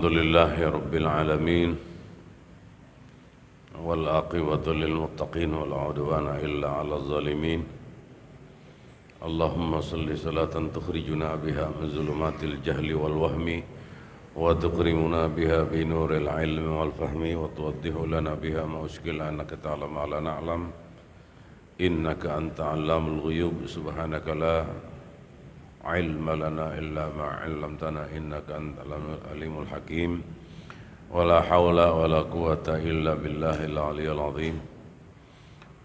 Alhamdulillahi Rabbil Alamin wal aqibatu lil muttaqin wal udwana illa 'alal zalimin. Allahumma salli salatan tukhrijuna biha min zulumatil jahli wal wahmi wa tukrimuna biha bi nuril ilmi wal fahmi wa tuwaddihu lana biha ma ushkila annaka ta'lamu ma la na'lam innaka anta 'allamul ghuyub subhanaka la ilma lana illa ma 'allamtana innaka antal alimul hakim wala haula wala quwata illa billahil aliyyil azim.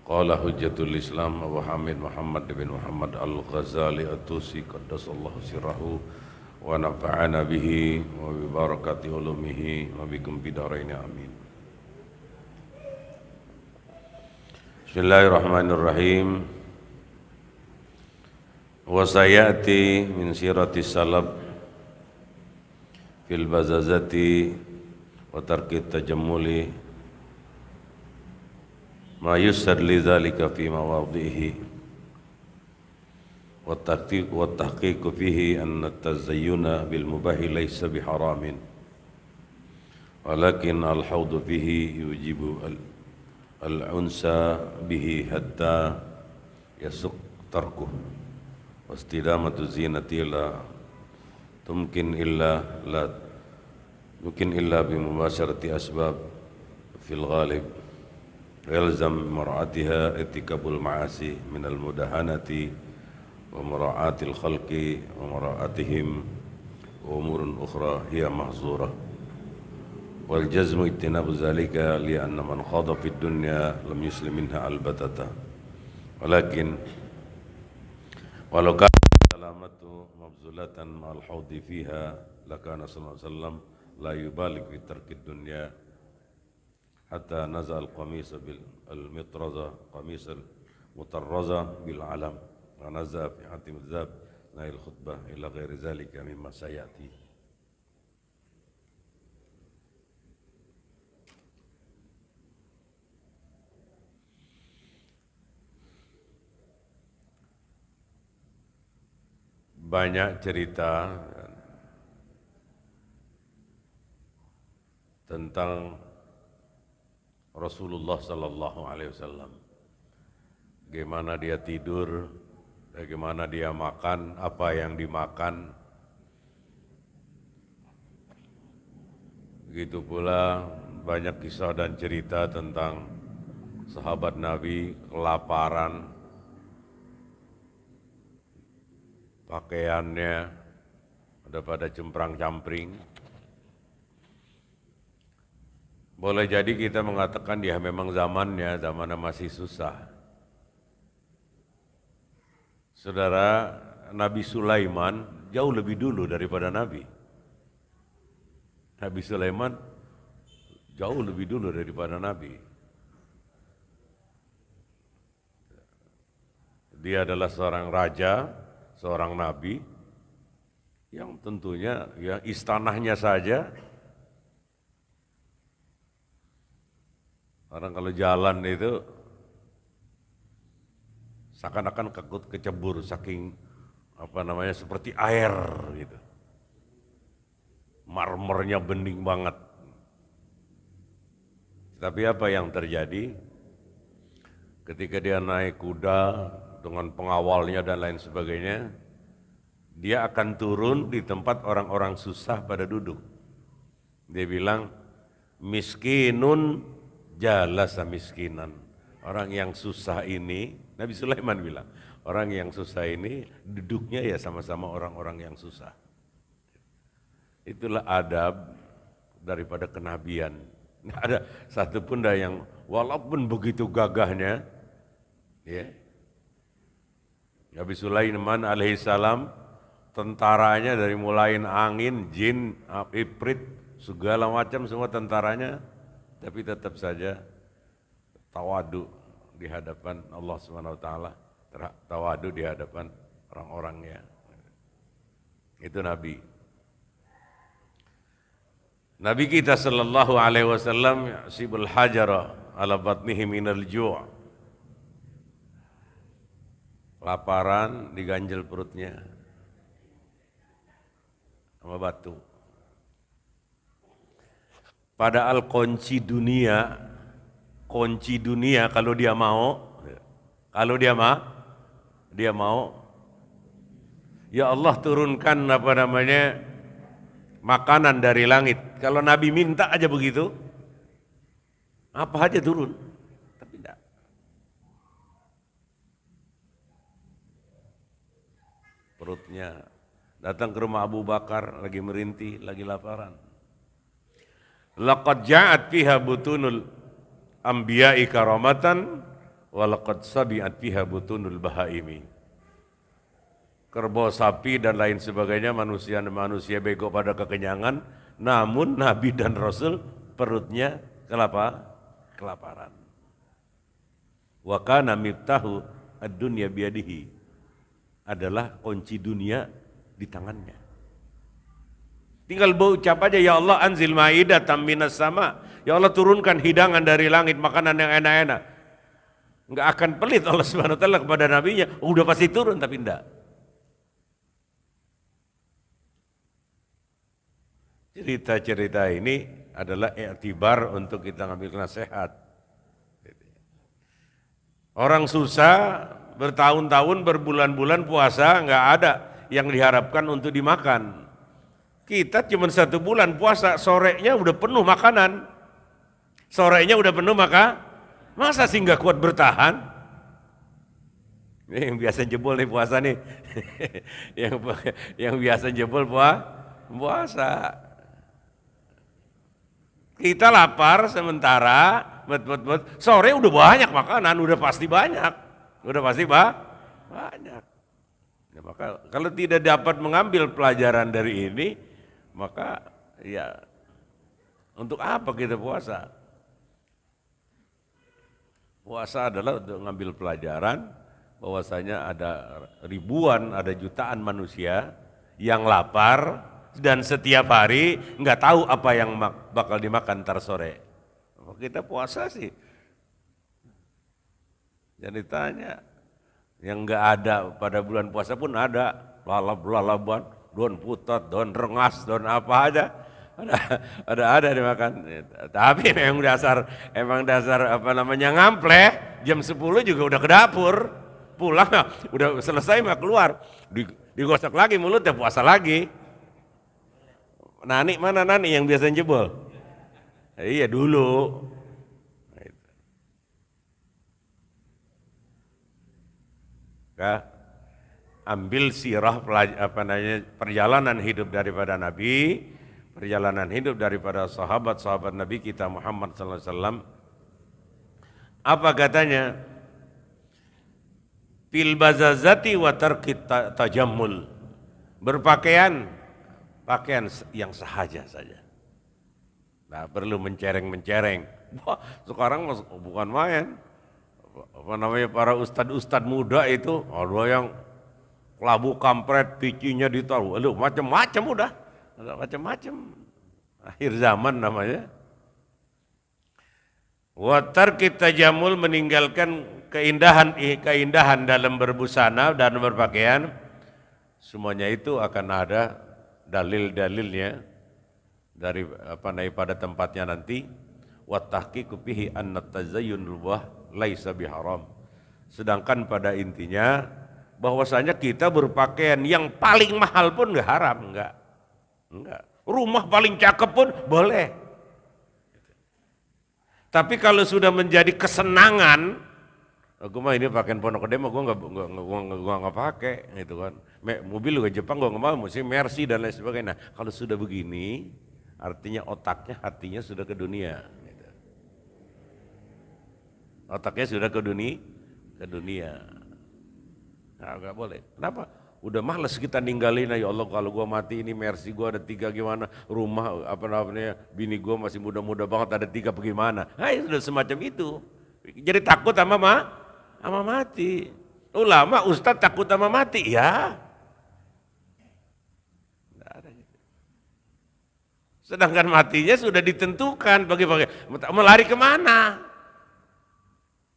Qala hujjatul Islam Abu Hamid Muhammad bin Muhammad Al-Ghazali At-Tusi qaddasallahu sirrahu wa nafa'ana bihi wa bi barakati ulumihi wa bikum bidaraini amin. Bismillahirrahmanirrahim. Wa sayati min sirati salaf fil bazazati wa tarkit tajammuli ma yusar li dzalika fi mawadhihi wa tahqiqu fihi anna tazayyuna bil mubahi laysa biharamin walakin al hawdu fihi yujibu al unsa bihi hatta yasuq tarkuh wastidamatu zinati la mungkin illa bi mubasyarati asbab fil ghalib yalzam mar'atiha itikabul ma'asi minal mudahanati wa mura'atil khalqi wa mura'atihim wa umurun ukhra hiya mahzurah wal jazmu ittinabu zalika li anna man khada fid dunya lam yuslim minha albatata walakin walau kana salamatu mabzulatan ma'al hawdi fiha lakana sallallahu alaihi wasallam la yubalik fi tarkid dunya hatta nazal qamis bil al-mitraza qamis al-mutarraza bil alam wa nazal fi hatim dzab nail khutbah ila ghairi zalika mimma sayati. Banyak cerita tentang Rasulullah sallallahu alaihi wasallam. Bagaimana dia tidur, bagaimana dia makan, apa yang dimakan. Begitu pula banyak kisah dan cerita tentang sahabat Nabi kelaparan, pakaiannya ada pada cemprang-campring. Boleh jadi kita mengatakan ya memang zamannya masih susah. Saudara, Nabi Sulaiman jauh lebih dulu daripada Nabi. Nabi Sulaiman jauh lebih dulu daripada Nabi. Dia adalah seorang raja, seorang nabi yang tentunya ya istanahnya saja orang kalau jalan itu seakan-akan kecebur saking seperti air gitu. Marmernya bening banget. Tapi apa yang terjadi ketika dia naik kuda dengan pengawalnya dan lain sebagainya, dia akan turun di tempat orang-orang susah pada duduk. Dia bilang, miskinun jalasa miskinan. Orang yang susah ini, Nabi Sulaiman bilang, orang yang susah ini duduknya ya sama-sama orang-orang yang susah. Itulah adab daripada kenabian. Nggak ada satupun yang walaupun begitu gagahnya, ya, Nabi Sulaiman alaihissalam tentaranya dari mulai angin, jin, ifrit, segala macam semua tentaranya, tapi tetap saja tawadu di hadapan Allah Subhanahu wa taala, tawadu di hadapan orang-orangnya. Itu Nabi. Nabi kita sallallahu alaihi wasallam sibul hajara ala batnihi minal ju'. Laparan diganjel perutnya sama batu. Padahal kunci dunia kalau dia mau, dia mau, ya Allah turunkan makanan dari langit. Kalau Nabi minta aja begitu, apa aja turun. Tapi tidak. Perutnya datang ke rumah Abu Bakar lagi merintih, lagi laparan. Laqad ja'at fiha butunul anbiya'i karamatan wa laqad sabi'at fiha butunul bahaimi. Kerbau, sapi dan lain sebagainya, manusia bego pada kekenyangan, namun Nabi dan Rasul perutnya kelaparan. Wa kana miftahu ad-dunya biyadihi, adalah kunci dunia di tangannya. Tinggal berucap aja, ya Allah anzil ma'idatan minas sama. Ya Allah turunkan hidangan dari langit, makanan yang enak-enak. Enggak akan pelit Allah Subhanahu wa taala kepada nabinya, udah pasti turun, tapi enggak. Cerita-cerita ini adalah iktibar untuk kita ngambil nasihat. Orang susah bertahun-tahun, berbulan-bulan puasa, enggak ada yang diharapkan untuk dimakan. Kita cuma 1 bulan puasa, sorenya udah penuh makanan. Sorenya udah penuh masa sih nggak kuat bertahan? Ini yang biasa jebol nih puasa nih. yang biasa jebol puasa. Kita lapar sementara, sore udah banyak makanan, udah pasti banyak. Banyak. Ya, maka kalau tidak dapat mengambil pelajaran dari ini, maka ya untuk apa kita puasa? Puasa adalah untuk mengambil pelajaran bahwasanya ada ribuan, ada jutaan manusia yang lapar dan setiap hari nggak tahu apa yang bakal dimakan ntar sore. Kita puasa sih. Jadi tanya, yang nggak ada pada bulan puasa pun ada, lalap-lalapan, daun putat, daun rengas, daun apa aja, ada dimakan. Tapi emang dasar ngampleh, jam 10 juga udah ke dapur, pulang udah selesai mah keluar, digosok lagi mulutnya, puasa lagi. Nani mana Nani yang biasa jebol? Iya dulu. Ambil sirah perjalanan hidup daripada Nabi, perjalanan hidup daripada sahabat-sahabat Nabi kita Muhammad sallallahu alaihi wasallam. Apa katanya? Fil bazazati wa tarkit tajammul. Berpakaian yang sahaja saja. Nah, perlu mencereng-mencereng. Wah, sekarang bukan main. Para ustad-ustad muda itu ada yang kelabu kampret, picinya ditaruh, macam-macam udah, macam-macam. Akhir zaman namanya. Watar kita jamul, meninggalkan keindahan dalam berbusana dan berpakaian. Semuanya itu akan ada dalil-dalilnya pada tempatnya nanti. Wattahqiqu fihi anna tazayyunul laisa biharam. Sedangkan pada intinya bahwasanya kita berpakaian yang paling mahal pun enggak haram, enggak. Rumah paling cakep pun boleh. Tapi kalau sudah menjadi kesenangan, aku mah ini pakaian Pondok Gede mah gua enggak pakai gitu kan. Mobil juga Jepang gua enggak mau, mesti Mercy dan lain sebagainya. Nah, kalau sudah begini, artinya otaknya, hatinya sudah ke dunia. Otaknya sudah ke dunia. Nah, enggak boleh. Kenapa? Udah males kita ninggalin, ya Allah kalau gua mati ini Mercy gua ada 3 gimana, rumah bini gua masih muda-muda banget ada 3 bagaimana. Nah, sudah semacam itu. Jadi takut sama mati. Ulama, ustadz takut sama mati, ya. Sedangkan matinya sudah ditentukan mau lari kemana?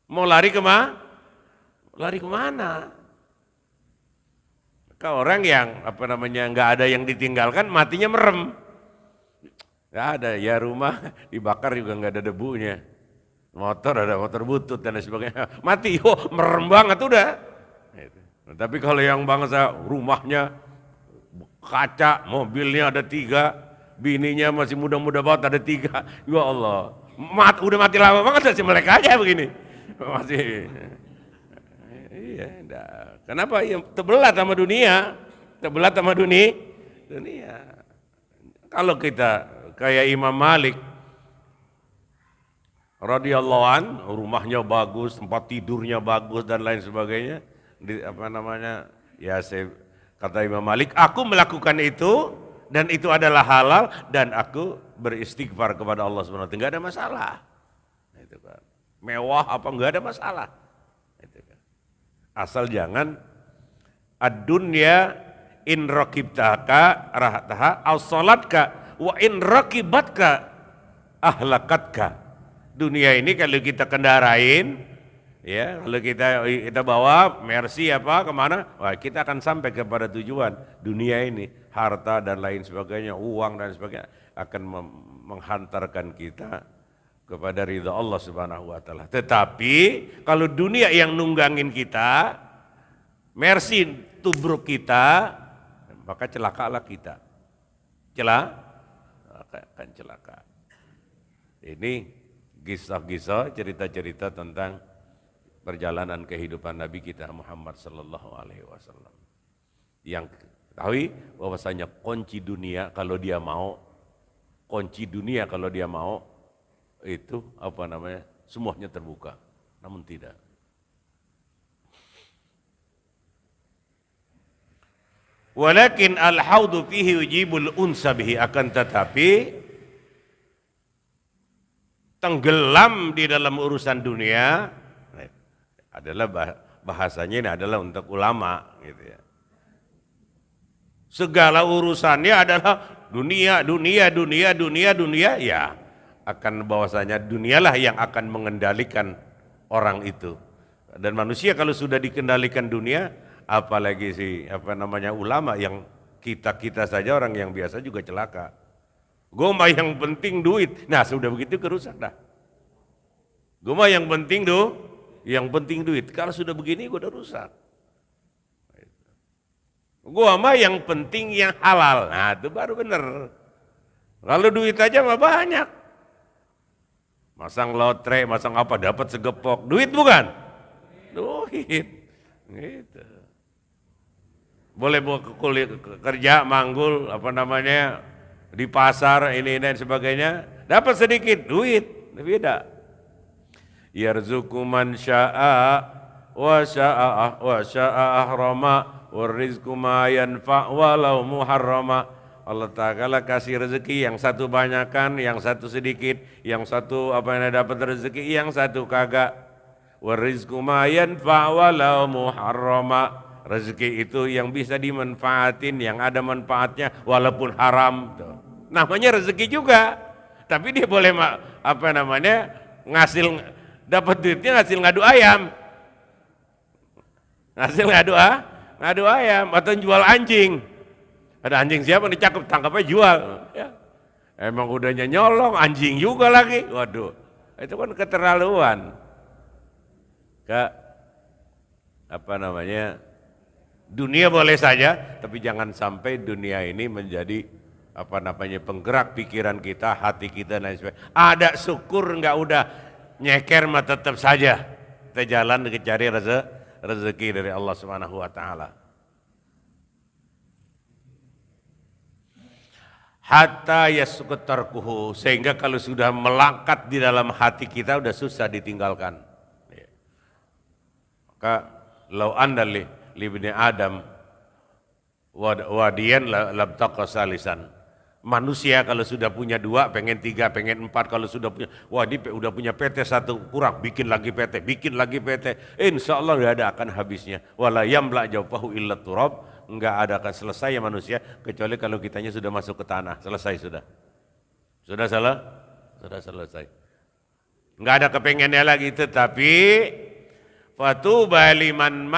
Mau lari kemana? Lari kemana? Orang yang nggak ada yang ditinggalkan, matinya merem. Nggak ada, ya rumah dibakar juga nggak ada debunya. Motor ada motor butut dan lain sebagainya. Mati, merem banget udah. Gitu. Nah, tapi kalau yang bangsa rumahnya kaca, mobilnya ada 3, bininya masih muda-muda banget ada 3. Ya Allah, udah mati lama banget sih mereka aja begini. Masih. Iya, enggak. Kenapa? Ya, terbelat sama dunia. Terbelat sama dunia. Kalau kita kayak Imam Malik radhiyallahu an, rumahnya bagus, tempat tidurnya bagus dan lain sebagainya. Kata Imam Malik, aku melakukan itu dan itu adalah halal dan aku beristighfar kepada Allah Subhanahu wa taala. Enggak ada masalah. Itu kan. Mewah apa enggak ada masalah. Itu kan. Asal jangan ad-dunya in raqibtaka rahataha aw salatka wa in raqibatka ahlakatka. Dunia ini kalau kita kendarain, ya kalau kita bawa Mercy apa kemana, wah kita akan sampai kepada tujuan. Dunia ini, harta dan lain sebagainya, uang dan sebagainya akan menghantarkan kita kepada ridha Allah Subhanahu wa taala. Tetapi kalau dunia yang nunggangin kita, Mercy tubruk kita, maka celakalah kita. Akan celaka. Ini kisah-kisah, cerita-cerita tentang perjalanan kehidupan Nabi kita Muhammad sallallahu alaihi wasallam. Yang ketahui bahwasanya kunci dunia kalau dia mau itu semuanya terbuka. Namun tidak. Walakin al-haudu fihi yujibul unsa bihi, akan tetapi tenggelam di dalam urusan dunia adalah bahasanya ini adalah untuk ulama gitu ya. Segala urusannya adalah dunia ya, akan bahwasanya dunialah yang akan mengendalikan orang itu. Dan manusia kalau sudah dikendalikan dunia, apalagi ulama yang kita saja orang yang biasa juga celaka. Gue mah yang penting duit. Nah sudah begitu kerusak dah. Gue mah yang penting duit. Kalau sudah begini gue udah rusak. Gue mah yang penting yang halal. Nah itu baru bener. Kalau duit aja mah banyak. Masang lotre, masang apa, dapat segepok. Duit bukan? Duit. Gitu. Boleh kerja, manggul, di pasar ini dan sebagainya, dapat sedikit duit, beda. Yarzuqu man syaa wa syaa ahrama warizqu ma yanfa walau muharrama. Allah Ta'ala kasih rezeki, yang satu banyakkan, yang satu sedikit, yang satu dapat rezeki, yang satu kagak. Warizqu ma yanfa walau muharrama. Rezeki itu yang bisa dimanfaatin, yang ada manfaatnya walaupun haram. Namanya rezeki juga, tapi dia boleh dapat duitnya ngasil ngadu ayam, ngadu ayam atau jual anjing. Ada anjing siapa dicakap, tangkapnya jual. Ya. Emang udahnya nyolong, anjing juga lagi. Waduh, itu kan keterlaluan. Dunia boleh saja, tapi jangan sampai dunia ini menjadi penggerak pikiran kita, hati kita dan sebagainya. Ada syukur enggak, udah nyeker mah tetap saja kita jalan cari rezeki dari Allah Subhanahu wa taala. Hatta yasqut tarkuhu, sehingga kalau sudah melangkat di dalam hati kita udah susah ditinggalkan. Maka lau andali libni Adam wadiyan labtaqa salisan. Manusia kalau sudah punya 2, pengen 3, pengen 4, kalau sudah punya, udah punya PT 1 kurang, bikin lagi PT, insya Allah tidak ada akan habisnya. Wala yamla jawfahu illa turab, enggak ada akan selesai ya manusia, kecuali kalau kitanya sudah masuk ke tanah, selesai sudah. Sudah selesai. Enggak ada kepengennya lagi, tetapi fatuba liman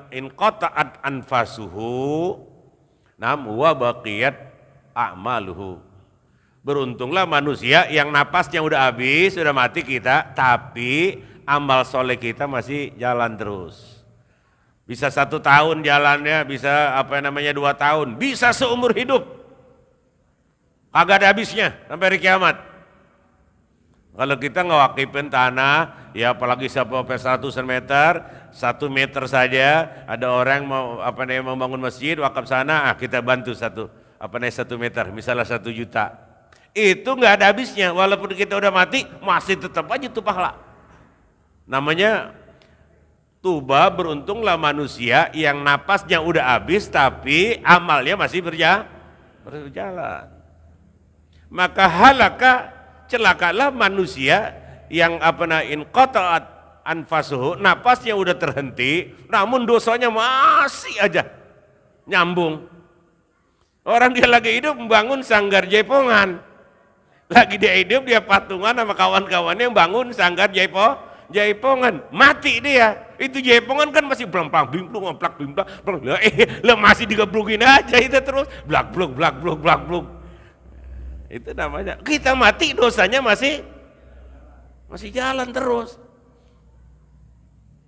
inqata'at anfasuhu wa baqiyat a'maluhu Beruntunglah manusia yang napasnya udah habis, sudah mati kita, tapi amal soleh kita masih jalan terus. Bisa 1 tahun jalannya, bisa 2 tahun, bisa seumur hidup. Kagak ada habisnya sampai hari kiamat. Kalau kita ngewakifin tanah, ya apalagi sampai 100 meter, 1 meter saja, ada orang mau mau bangun masjid, wakaf sana, kita bantu 1 meter, misalnya 1 juta. Itu nggak ada habisnya, walaupun kita udah mati, masih tetap aja tuh pahala. Namanya tuba, beruntunglah manusia yang napasnya udah habis, tapi amalnya masih berjalan. Maka celakalah manusia yang inqata'at anfasuhu, napasnya udah terhenti, namun dosanya masih aja nyambung. Orang dia lagi hidup membangun sanggar jaipongan, lagi dia hidup dia patungan sama kawan-kawannya yang bangun sanggar jaipongan, mati dia. Itu jaipongan kan masih blampang bimplung plak bimplak, masih digeblukin aja itu terus blak bluk. Itu namanya kita mati, dosanya masih jalan terus.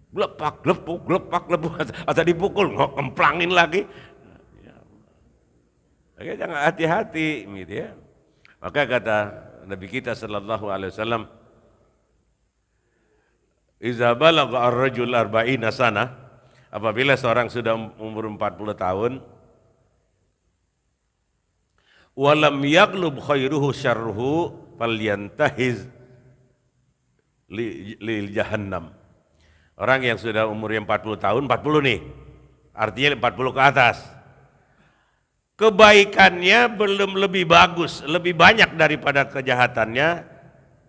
Glepak glepuk atau dipukul ngemplangin lagi. Oke, jangan hati-hati gitu ya. Maka kata Nabi kita sallallahu alaihi wasallam, iza balagha ar-rajul 40 sana, apabila seorang sudah umur 40 tahun, walam yaglub khairuhu syarruhu falyantahiz lil jahannam. Orang yang sudah umurnya 40 tahun, 40 nih, artinya 40 ke atas, kebaikannya belum lebih bagus, lebih banyak daripada kejahatannya,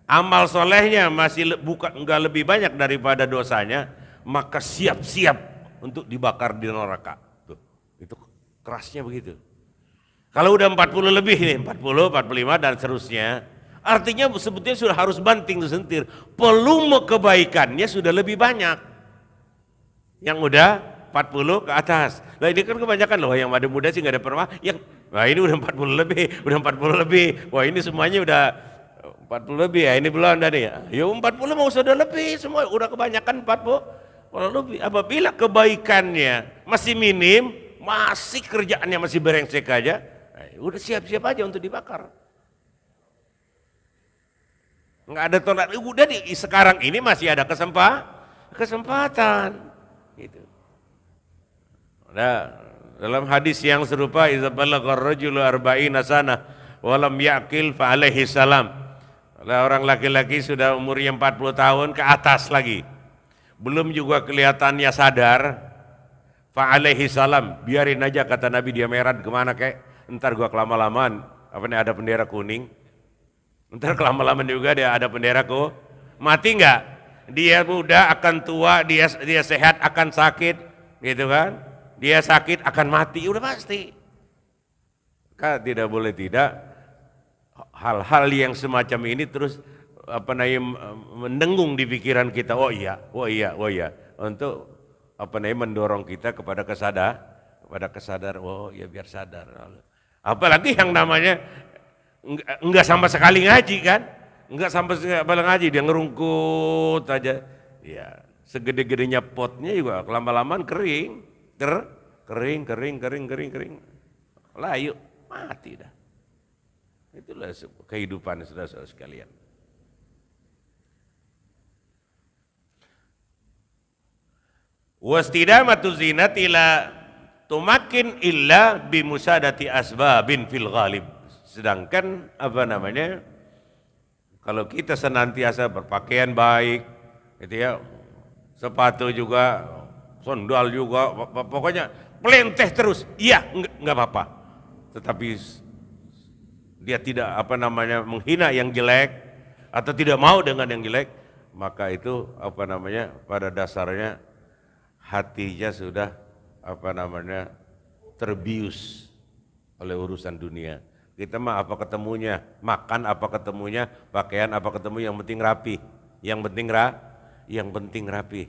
amal solehnya masih enggak lebih banyak daripada dosanya, maka siap-siap untuk dibakar di neraka. Tuh, itu kerasnya begitu. Kalau udah 40 lebih nih, 40, 45 dan seterusnya, artinya sebetulnya sudah harus banting sentir. Volume kebaikannya sudah lebih banyak. Yang udah 40 ke atas. Nah ini kan kebanyakan loh, yang muda sih nggak ada perma. Wah ini udah 40 lebih, Wah ini semuanya udah 40 lebih ya, ini belum tadi ya. Ya 40 mau sudah lebih, semua udah kebanyakan 40 lebih. Apabila kebaikannya masih minim, masih kerjaannya masih berengsek aja, udah siap-siap aja untuk dibakar. Nggak ada tolak, udah sekarang ini masih ada kesempatan. Gitu. Nah, dalam hadis yang serupa, idza balagha ar-rajulu 40 sana wa lam ya'qil fa alaihi salam. Kalau orang laki-laki sudah umurnya 40 tahun ke atas lagi, belum juga kelihatannya sadar, fa alaihi salam, biarin aja kata Nabi, dia merah kemana kek, entar gua kelama-lamaan, ada bendera kuning, entar kelama-lamaan juga dia ada bendera mati enggak? Dia muda akan tua, dia sehat akan sakit, gitu kan? Dia sakit akan mati, udah pasti. Kan tidak boleh tidak, hal-hal yang semacam ini terus mendengung di pikiran kita. Oh iya, untuk mendorong kita kepada kesadaran. Oh ya, biar sadar. Apalagi yang namanya enggak sama sekali ngaji kan? Enggak sampai sekali ngaji, dia ngerungkut aja. Ya, segede-gedenya potnya juga lama-lamaan kering. Kering. Layu, mati dah. Itulah kehidupan saudara-saudara sekalian. Wastidamatu zinati la tumakin illa bimusadati asbabin fil ghalib. Sedangkan kalau kita senantiasa berpakaian baik, gitu ya, sepatu juga, sandal juga, pokoknya pelenteh terus, iya enggak apa-apa. Tetapi dia tidak menghina yang jelek atau tidak mau dengan yang jelek, maka itu pada dasarnya hatinya sudah terbius oleh urusan dunia. Kita mah apa ketemunya, makan apa ketemunya, pakaian apa ketemu, yang penting rapi, yang penting rapi.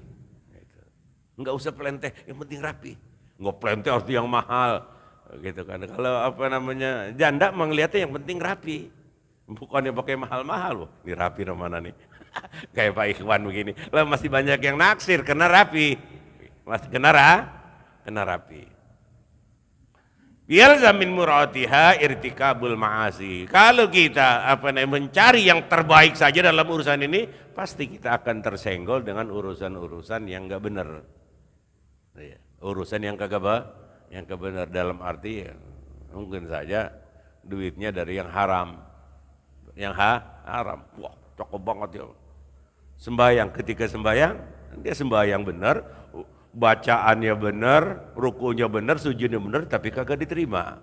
Enggak usah pelenteh, yang penting rapi. Enggak pelenteh harus yang mahal, gitu kan. Kalau janda melihatnya yang penting rapi, Bukannya pakai mahal-mahal loh. Ini rapi mana nih? Kayak Pak Ikhwan begini. Lah masih banyak yang naksir karena rapi. Masih kena rapi. Yalzamin muratiha irtikabul ma'asi. Kalau kita mencari yang terbaik saja dalam urusan ini, pasti kita akan tersenggol dengan urusan-urusan yang enggak benar. Urusan yang kagak benar dalam arti mungkin saja duitnya dari yang haram. Yang haram. Wah, cakep banget ya. Sembayang, ketika sembayang, dia sembayang benar, bacaannya benar, rukunya benar, sujudnya benar, tapi kagak diterima.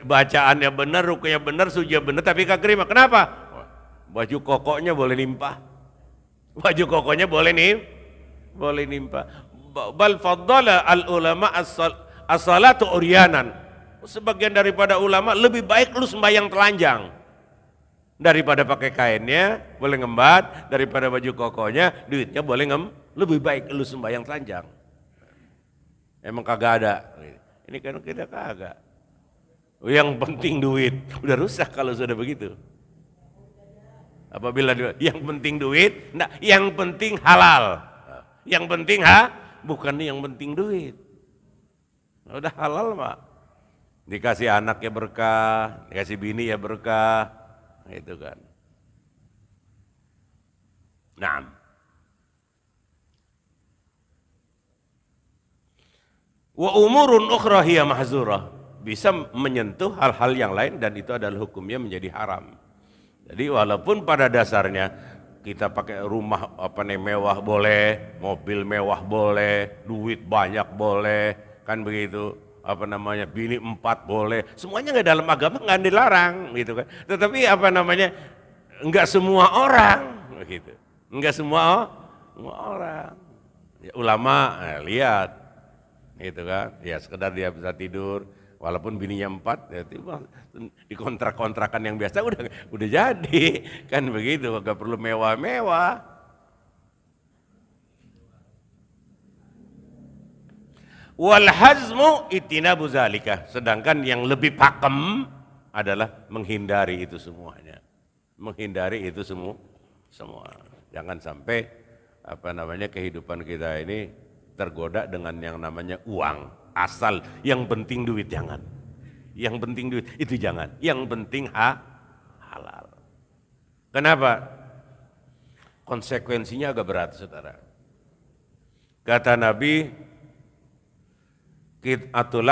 Bacaannya benar, rukunya benar, sujudnya benar, tapi kagak diterima. Kenapa? Baju kokoknya boleh nimpah. Baju kokoknya boleh nimpah. Bal faddala al ulama as-salatu uryanan. Sebagian daripada ulama lebih baik lu sembahyang telanjang daripada pakai kainnya boleh ngembat, daripada baju kokonya duitnya boleh lebih baik lu sembahyang telanjang. Emang kagak ada. Ini kan kita kagak. Yang penting duit. Udah rusak kalau sudah begitu. Apabila yang penting duit, yang penting halal. Yang penting bukan yang penting duit. Udah halal Pak. Dikasih anak ya berkah, dikasih bini ya berkah, itu kan. Nah, wa umurun ukhra hiya mahzurah, bisa menyentuh hal-hal yang lain dan itu adalah hukumnya menjadi haram. Jadi walaupun pada dasarnya kita pakai rumah mewah boleh, mobil mewah boleh, duit banyak boleh, kan begitu. Bini 4 boleh, semuanya nggak dalam agama nggak dilarang gitu kan. Tetapi nggak semua orang gitu, nggak semua orang. Ya, ulama lihat gitu kan, ya sekedar dia bisa tidur, walaupun bininya 4, ya di kontrak-kontrakan yang biasa udah jadi kan begitu, nggak perlu mewah-mewah. Wal hazmu itinabu zalika, sedangkan yang lebih pakem adalah menghindari itu semuanya. Menghindari itu semua. Jangan sampai kehidupan kita ini tergoda dengan yang namanya uang. Asal yang penting duit jangan. Yang penting duit itu jangan. Yang penting halal. Kenapa? Konsekuensinya agak berat, Saudara. Kata Nabi, qit'atul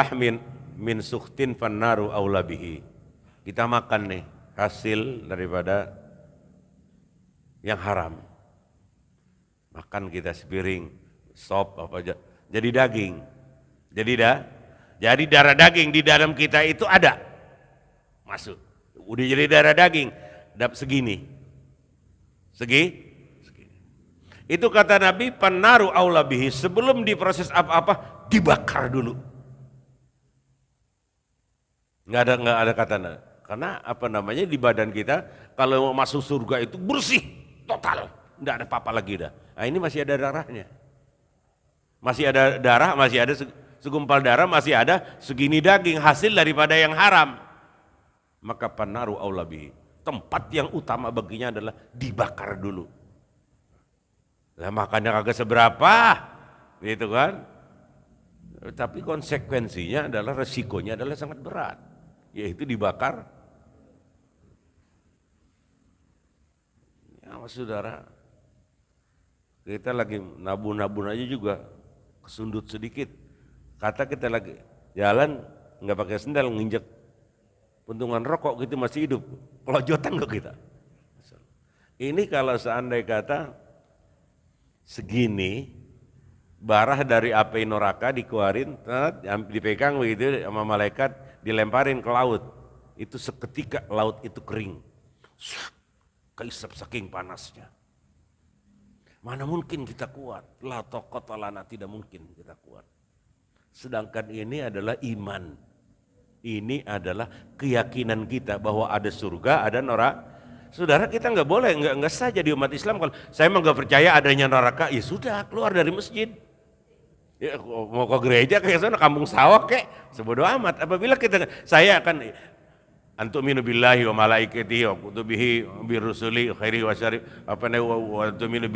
min sukhtin fannaru aula bihi. Kita makan nih hasil daripada yang haram. Makan kita sepiring sop apa aja jadi daging. Jadi darah daging di dalam kita itu ada. Masuk. Udah jadi darah daging, segini. Itu kata Nabi, pannaru aula bihi, sebelum diproses apa-apa dibakar dulu. Nggak ada kata, karena di badan kita kalau mau masuk surga itu bersih total, nggak ada apa-apa lagi dah. Nah, ini masih ada darahnya, masih ada darah, masih ada segumpal darah, masih ada segini daging hasil daripada yang haram. Maka pannaru aula bihi, tempat yang utama baginya adalah dibakar dulu. Lah makannya kagak seberapa, gitu kan? Tapi konsekuensinya adalah resikonya adalah sangat berat, yaitu dibakar. Ya saudara, kita lagi nabun-nabun aja juga kesundut sedikit. Kata kita lagi jalan nggak pakai sendal nginjek puntungan rokok gitu masih hidup, kelojotan kok kita. Ini kalau seandainya kata segini barah dari api neraka dikeluarin, dipegang begitu sama malaikat, dilemparin ke laut. Itu seketika laut itu kering, keisap saking panasnya. Mana mungkin kita kuat? La taqata lana, tidak mungkin kita kuat. Sedangkan ini adalah iman. Ini adalah keyakinan kita bahwa ada surga, ada neraka. Saudara, kita nggak boleh, nggak saja di umat Islam kalau saya nggak percaya adanya neraka, ya sudah keluar dari masjid. Ya, mau ke gereja kayak sana kampung sawah kayak sebodoh amat. Apabila saya akan antuminu billahi wa malaikatihi wa kutubihi bi rusuli khairi wa syarri wa antuminu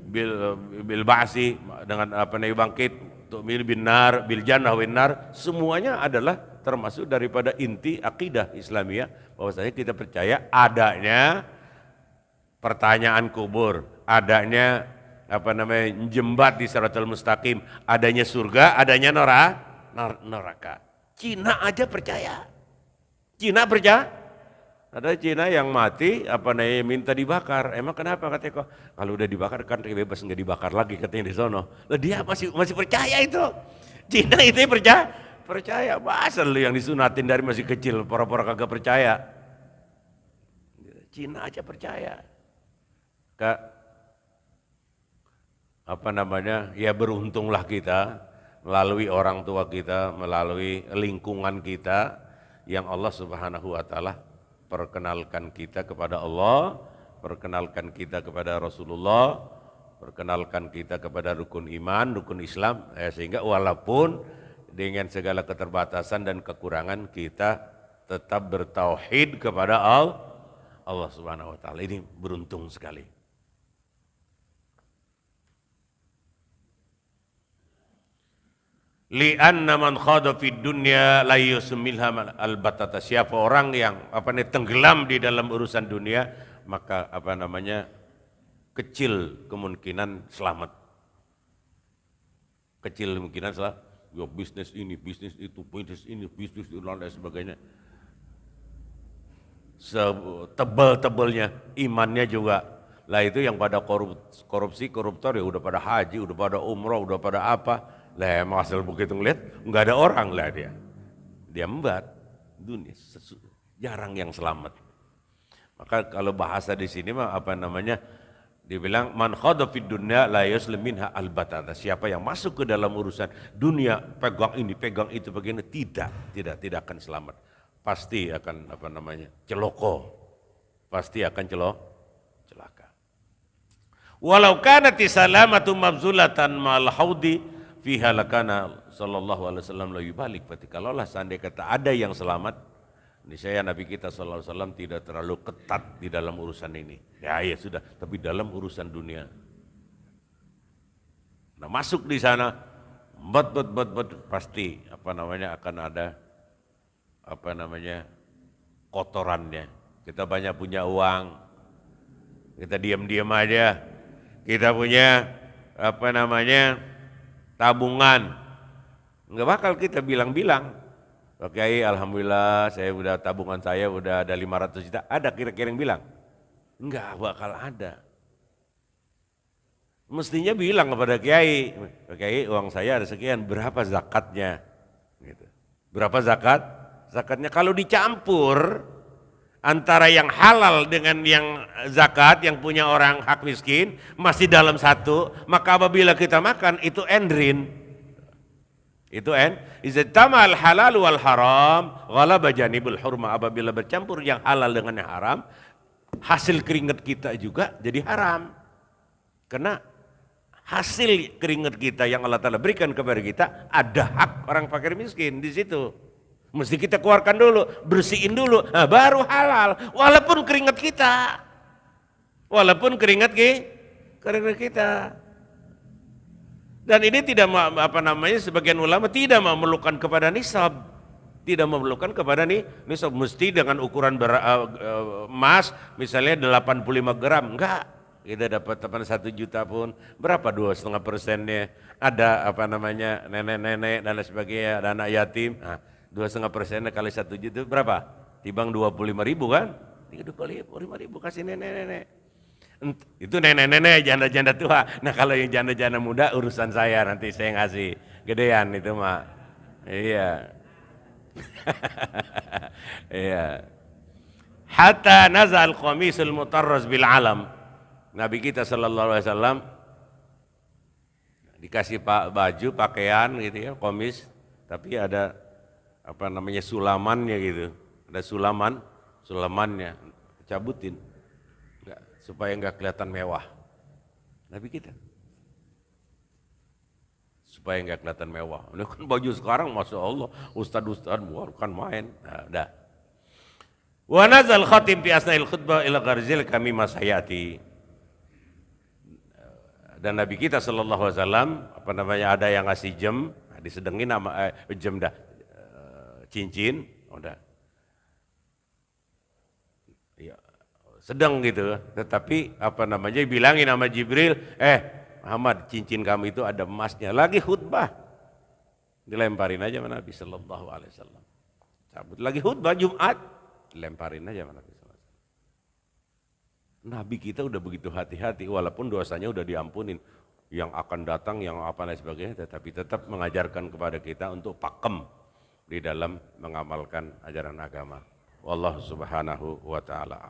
bil ba'si dengan bangkit, tu'minu bin nar bil jannah win nar, semuanya adalah termasuk daripada inti akidah Islamiyah, bahwasanya kita percaya adanya pertanyaan kubur, adanya jembat di Shiratal Mustaqim, adanya surga, adanya neraka. Cina aja percaya. Cina percaya. Ada Cina yang mati minta dibakar. Emang kenapa katanya kok? Kalau udah dibakar kan bebas nggak dibakar lagi katanya di sono. Lah dia masih percaya itu. Cina itu percaya. Masa lu yang disunatin dari masih kecil pura-pura kagak percaya. Cina aja percaya. Ya beruntunglah kita melalui orang tua kita, melalui lingkungan kita yang Allah Subhanahu wa taala perkenalkan kita kepada Allah, perkenalkan kita kepada Rasulullah, perkenalkan kita kepada rukun iman, rukun Islam, sehingga walaupun dengan segala keterbatasan dan kekurangan kita tetap bertauhid kepada Allah Subhanahu wa taala. Ini beruntung sekali. Li'anna man khada fid dunya la yusmilha albatata. Siapa orang yang tenggelam di dalam urusan dunia, maka kecil kemungkinan selamat. Kecil kemungkinan selamat. Ya, bisnis ini, bisnis itu, bisnis ini, bisnis itu dan sebagainya. Setebal-tebalnya imannya juga. Lah itu yang pada korupsi, koruptor ya udah pada haji, udah pada umroh, udah pada apa. Lah asal begitu ngeliat nggak ada orang lah dia membat dunia, jarang yang selamat. Maka kalau bahasa di sini mah dibilang man khada fid dunya la yuslim minha albatata. Siapa yang masuk ke dalam urusan dunia pegang ini pegang itu begini, tidak akan selamat, pasti akan celoko, pasti akan celaka. Walau kanati salamatu mabzulatan mal haudi fiha lakana sallallahu alaihi wasallam la yubalik. Kalaulah seandainya kata ada yang selamat, niscaya Nabi kita sallallahu alaihi wasallam tidak terlalu ketat di dalam urusan ini. Ya sudah, tapi dalam urusan dunia. Nah, masuk di sana bet pasti akan ada kotorannya. Kita banyak punya uang, kita diam-diam aja. Kita punya tabungan, nggak bakal kita bilang-bilang, Pak Kiai alhamdulillah tabungan saya udah ada 500 juta, ada kira-kira yang bilang? Nggak bakal ada. Mestinya bilang kepada Kiai, Pak Kiai uang saya ada sekian, berapa zakatnya? Gitu. Berapa zakatnya? Kalau dicampur antara yang halal dengan yang zakat yang punya orang hak miskin masih dalam satu, maka apabila kita makan itu endrin. Itu izatamal halal wal haram ghalaba janibul hurma. Apabila bercampur yang halal dengan yang haram, hasil keringat kita juga jadi haram. Karena hasil keringat kita yang Allah Ta'ala berikan kepada kita, ada hak orang fakir miskin di situ. Mesti kita keluarkan dulu, bersihin dulu, nah baru halal. Walaupun keringat kita, kita. Dan ini tidak sebagian ulama tidak memerlukan kepada nisab, nisab mesti dengan ukuran emas misalnya 85 gram, enggak. Kita dapat 1 juta pun berapa 2,5%-nya? Ada nenek-nenek dan sebagainya, ada anak yatim. Nah, 2,5% kali 1 juta berapa? Timbang 25.000 kan? 25.000 kasih nenek-nenek. Itu nenek-nenek janda-janda tua. Nah kalau yang janda-janda muda urusan saya, nanti saya ngasih gedean itu mah. Iya. Iya. Hatta nazal qamisul mutarraz bil alam. Nabi kita sallallahu alaihi wasallam dikasih baju pakaian gitu ya, qamis, tapi ada sulamannya gitu, ada sulamannya, cabutin, supaya enggak kelihatan mewah. Nabi kita supaya nggak kelihatan mewah. Ini kan baju sekarang, masya Allah, ustad-ustad bukan main. Nah, udah. Wa nazal khatib fi asna'il khutbah ila gharzil kami masayati. Dan Nabi kita sallallahu alaihi wasallam ada yang ngasih jam, disedengin nama jam dah cincin, udah. Ya, sedang gitu, tetapi bilangin sama Jibril, Muhammad, cincin kamu itu ada emasnya, lagi khutbah. Dilemparin aja sama Nabi sallallahu alaihi wasallam. Cabut lagi khutbah Jumat, dilemparin aja sama Nabi sallallahu alaihi wasallam. Nabi kita udah begitu hati-hati, walaupun dosanya udah diampunin, yang akan datang, yang apa dan sebagainya, tetapi tetap mengajarkan kepada kita untuk pakem di dalam mengamalkan ajaran agama. Wallahu subhanahu wa ta'ala.